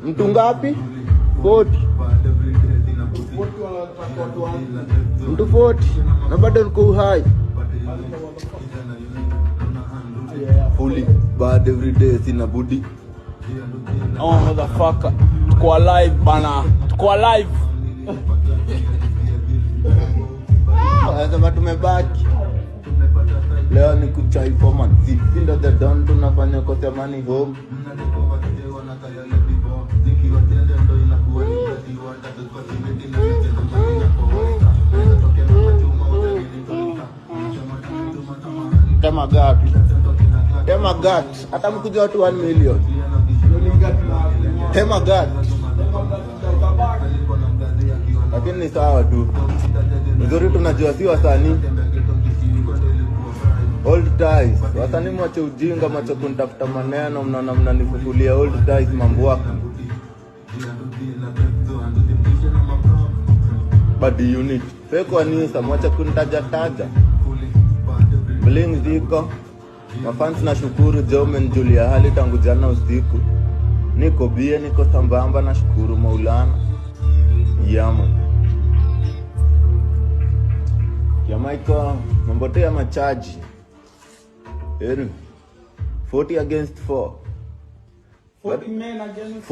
Mtu ngapi? 40. Mtu 40. Na bado niko high. Fully bad every day sina budi. Oh motherfucker. Tuko alive bana. Tuko alive. Sasa tumebaki. Leo ni kuchai for man. Sindo the don tunafanya kote money home. Tema gat. Hata mkuja watu 1 million. Tema gat. Lakini ni sawa tu. Nzuri tunajua si wasanii. Old ties. Wasanii mwache ujinga, mwache kunitafuta maneno, mnaona mnanifukulia old ties mambo yako. Bad unit. Fake wanisa mwache kunitaja taja. Bling ziko. Mafans na shukuru Jome Julia hali tangu jana usiku. Niko bie, niko sambamba na shukuru Maulana. Yama. Yamaiko, mambote ya machaji. 40 against 4. 40 men against